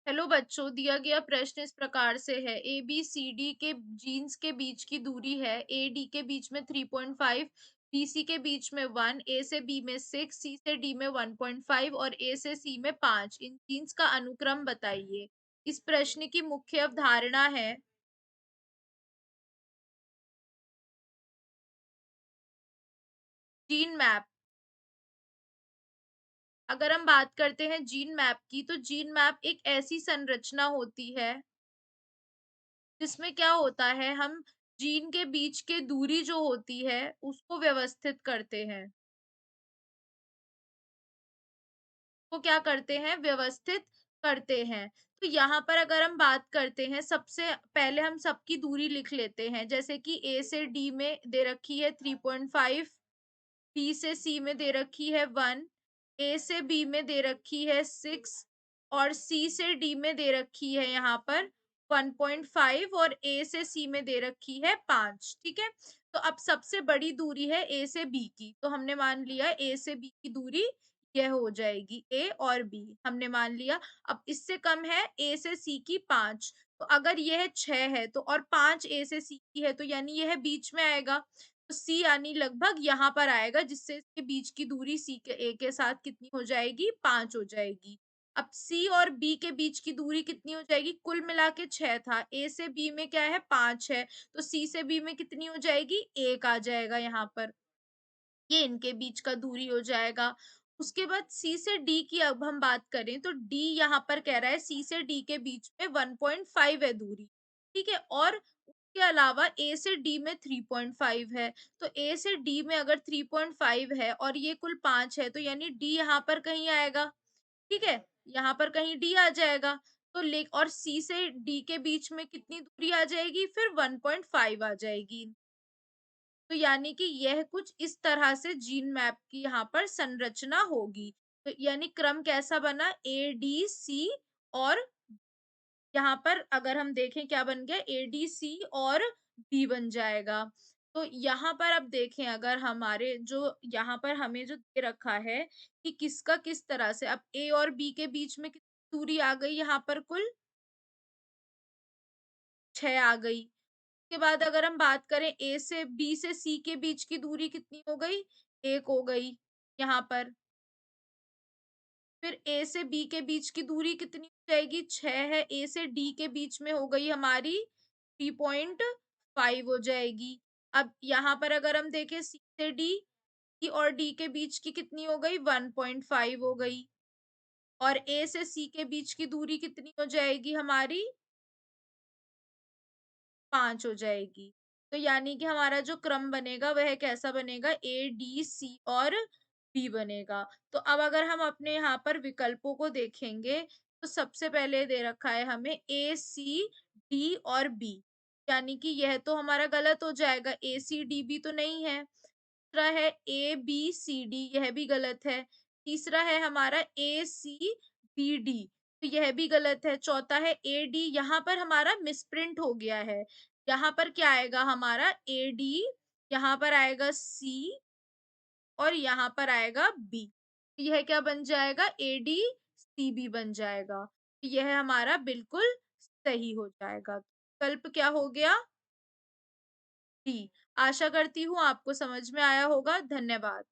Hello बच्चों, दिया गया प्रश्न इस प्रकार से है। ए बी सी डी के जीन्स के बीच की दूरी है। ए डी के बीच में 3.5, बी सी के बीच में 1, ए से बी में 6, सी से डी में 1.5 और ए से सी में 5। इन जीन्स का अनुक्रम बताइए। इस प्रश्न की मुख्य अवधारणा है जीन मैप। अगर हम बात करते हैं जीन मैप की, तो जीन मैप एक ऐसी संरचना होती है जिसमें क्या होता है, हम जीन के बीच के दूरी जो होती है उसको व्यवस्थित करते हैं। को क्या करते हैं, व्यवस्थित करते हैं। तो यहाँ पर अगर हम बात करते हैं, सबसे पहले हम सबकी दूरी लिख लेते हैं। जैसे कि ए से डी में दे रखी है 3.5, बी से सी में दे रखी है 1, ए से बी में दे रखी है 6 और सी से डी में दे रखी है यहाँ पर 1.5 और ए से सी में दे रखी है 5। ठीक है। तो अब सबसे बड़ी दूरी है ए से बी की, तो हमने मान लिया ए से बी की दूरी यह हो जाएगी, ए और बी हमने मान लिया। अब इससे कम है ए से सी की 5, तो अगर यह 6 है तो और 5 ए से सी की है, तो यानी यह बीच में आएगा। तो सी यानी लगभग यहाँ पर आएगा, जिससे इसके बीच की दूरी सी के ए के साथ कितनी हो जाएगी, 5 हो जाएगी। अब सी और बी के बीच की दूरी कितनी हो जाएगी, कुल मिला के 6 था, ए से बी में क्या है, 5 है, तो सी से बी में कितनी हो जाएगी, 1 आ जाएगा यहाँ पर। ये इनके बीच का दूरी हो जाएगा। उसके बाद सी से डी की अब हम बात करें, तो डी यहाँ पर कह रहा है सी से डी के बीच में 1.5 है दूरी। ठीक है। और उसके अलावा ए से डी में 3.5 है। तो ए से डी में अगर 3.5 है और ये कुल 5 है, तो यानी डी यहाँ पर कहीं आएगा। ठीक है। यहाँ पर कहीं डी आ जाएगा। तो ले और सी से डी के बीच में कितनी दूरी आ जाएगी, फिर 1.5 आ जाएगी। तो यानी कि यह कुछ इस तरह से जीन मैप की यहाँ पर संरचना होगी। तो यानी क्रम कैसा बना, ए डी सी और यहाँ पर अगर हम देखें क्या बन गया, ए डी सी और बी बन जाएगा। तो यहाँ पर अब देखें, अगर हमारे जो यहाँ पर हमें जो दे रखा है कि किसका किस तरह से, अब ए और बी के बीच में कितनी दूरी आ गई, यहाँ पर कुल 6 आ गई। के बाद अगर हम बात करें ए से बी से सी के बीच की दूरी कितनी हो गई, 1 हो गई यहाँ पर। फिर ए से बी के बीच की दूरी कितनी हो जाएगी, 6 है, ए से डी के बीच में हो गई हमारी 3.5 हो जाएगी। अब यहाँ पर अगर हम देखें सी से डी, सी और डी के बीच की कितनी हो गई, 1.5 हो गई। और ए से सी के बीच की दूरी कितनी हो जाएगी हमारी, 5 हो जाएगी। तो यानी कि हमारा जो क्रम बनेगा वह कैसा बनेगा, ए, डी, सी और बी बनेगा। तो अब अगर हम अपने यहाँ पर विकल्पों को देखेंगे, तो सबसे पहले दे रखा है हमें ए, सी, डी और बी। यानी कि यह तो हमारा गलत हो जाएगा, ए, सी, डी, बी तो नहीं है। दूसरा है ए, बी, सी, डी, यह भी गलत है। तीसरा है हमारा ए, सी, बी, डी, तो यह भी गलत है। चौथा है ए, डी, यहाँ पर हमारा मिसप्रिंट हो गया है। यहाँ पर क्या आएगा हमारा, ए डी, यहाँ पर आएगा सी और यहाँ पर आएगा बी। यह क्या बन जाएगा, ए डी सी बी बन जाएगा। यह हमारा बिल्कुल सही हो जाएगा। विकल्प क्या हो गया, डी। आशा करती हूँ आपको समझ में आया होगा। धन्यवाद।